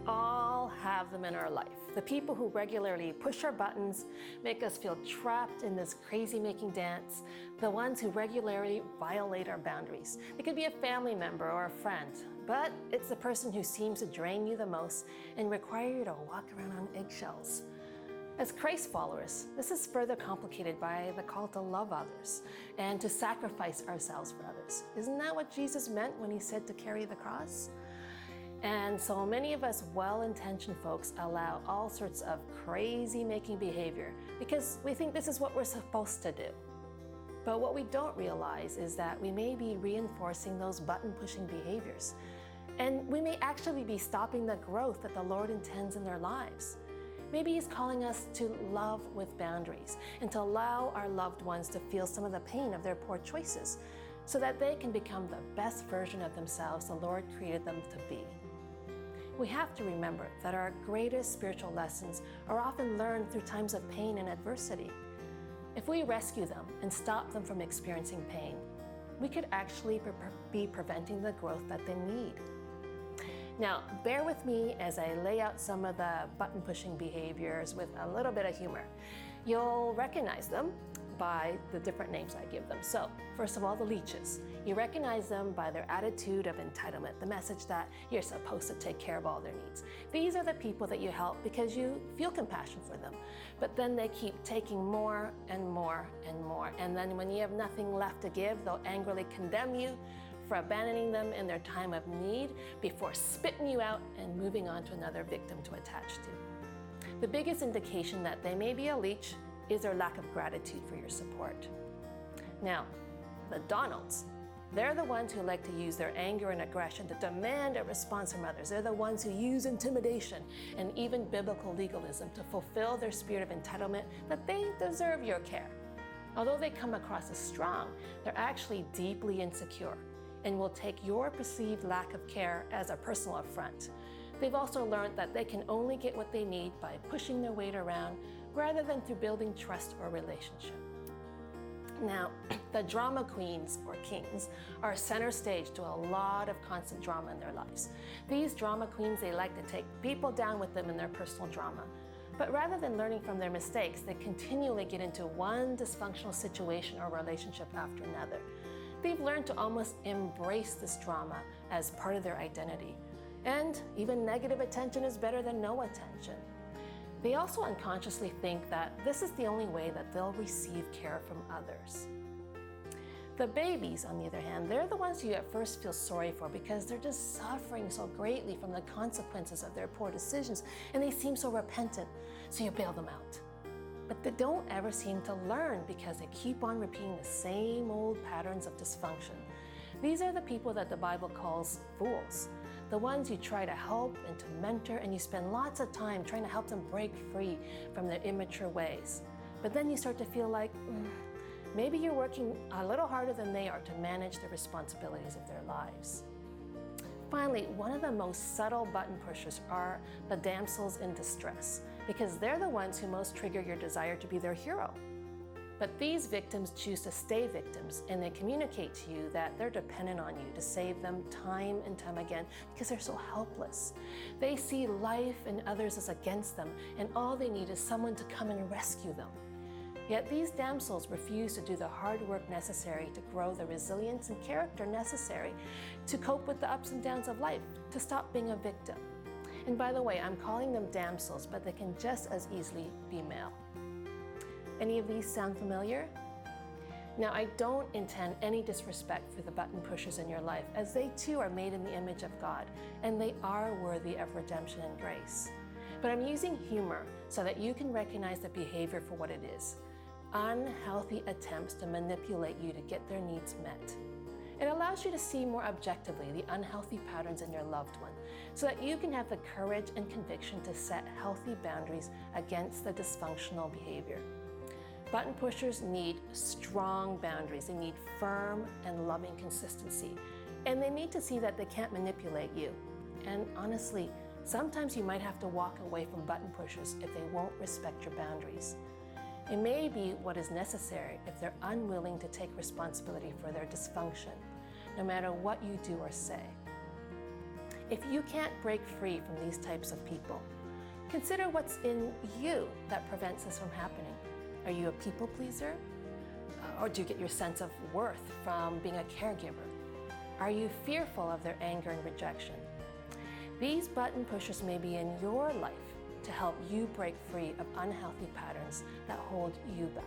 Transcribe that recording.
all have them in our life. The people who regularly push our buttons, make us feel trapped in this crazy-making dance, the ones who regularly violate our boundaries. It could be a family member or a friend, but it's the person who seems to drain you the most and require you to walk around on eggshells. As Christ followers, this is further complicated by the call to love others and to sacrifice ourselves for others. Isn't that what Jesus meant when he said to carry the cross? And so many of us well-intentioned folks allow all sorts of crazy-making behavior because we think this is what we're supposed to do. But what we don't realize is that we may be reinforcing those button-pushing behaviors. And we may actually be stopping the growth that the Lord intends in their lives. Maybe he's calling us to love with boundaries and to allow our loved ones to feel some of the pain of their poor choices so that they can become the best version of themselves the Lord created them to be. We have to remember that our greatest spiritual lessons are often learned through times of pain and adversity. If we rescue them and stop them from experiencing pain, we could actually be preventing the growth that they need. Now, bear with me as I lay out some of the button-pushing behaviors with a little bit of humor. You'll recognize them by the different names I give them. So, first of all, the leeches. You recognize them by their attitude of entitlement, the message that you're supposed to take care of all their needs. These are the people that you help because you feel compassion for them, but then they keep taking more and more and more. And then when you have nothing left to give, they'll angrily condemn you for abandoning them in their time of need before spitting you out and moving on to another victim to attach to. The biggest indication that they may be a leech is their lack of gratitude for your support. Now, the Donalds, they're the ones who like to use their anger and aggression to demand a response from others. They're the ones who use intimidation and even biblical legalism to fulfill their spirit of entitlement that they deserve your care. Although they come across as strong, they're actually deeply insecure and will take your perceived lack of care as a personal affront. They've also learned that they can only get what they need by pushing their weight around rather than through building trust or relationship. Now, the drama queens or kings are center stage to a lot of constant drama in their lives. These drama queens, they like to take people down with them in their personal drama. But rather than learning from their mistakes, they continually get into one dysfunctional situation or relationship after another. They've learned to almost embrace this drama as part of their identity. And even negative attention is better than no attention. They also unconsciously think that this is the only way that they'll receive care from others. The babies, on the other hand, they're the ones you at first feel sorry for because they're just suffering so greatly from the consequences of their poor decisions, and they seem so repentant, so you bail them out. But they don't ever seem to learn because they keep on repeating the same old patterns of dysfunction. These are the people that the Bible calls fools. The ones you try to help and to mentor, and you spend lots of time trying to help them break free from their immature ways. But then you start to feel like, maybe you're working a little harder than they are to manage the responsibilities of their lives. Finally, one of the most subtle button pushers are the damsels in distress, because they're the ones who most trigger your desire to be their hero. But these victims choose to stay victims, and they communicate to you that they're dependent on you to save them time and time again because they're so helpless. They see life and others as against them, and all they need is someone to come and rescue them. Yet these damsels refuse to do the hard work necessary to grow the resilience and character necessary to cope with the ups and downs of life, to stop being a victim. And by the way, I'm calling them damsels, but they can just as easily be male. Any of these sound familiar? Now, I don't intend any disrespect for the button pushers in your life, as they too are made in the image of God, and they are worthy of redemption and grace. But I'm using humor so that you can recognize the behavior for what it is: unhealthy attempts to manipulate you to get their needs met. It allows you to see more objectively the unhealthy patterns in your loved one, so that you can have the courage and conviction to set healthy boundaries against the dysfunctional behavior. Button pushers need strong boundaries. They need firm and loving consistency. And they need to see that they can't manipulate you. And honestly, sometimes you might have to walk away from button pushers if they won't respect your boundaries. It may be what is necessary if they're unwilling to take responsibility for their dysfunction, no matter what you do or say. If you can't break free from these types of people, consider what's in you that prevents this from happening. Are you a people pleaser? Or do you get your sense of worth from being a caregiver? Are you fearful of their anger and rejection? These button pushers may be in your life to help you break free of unhealthy patterns that hold you back.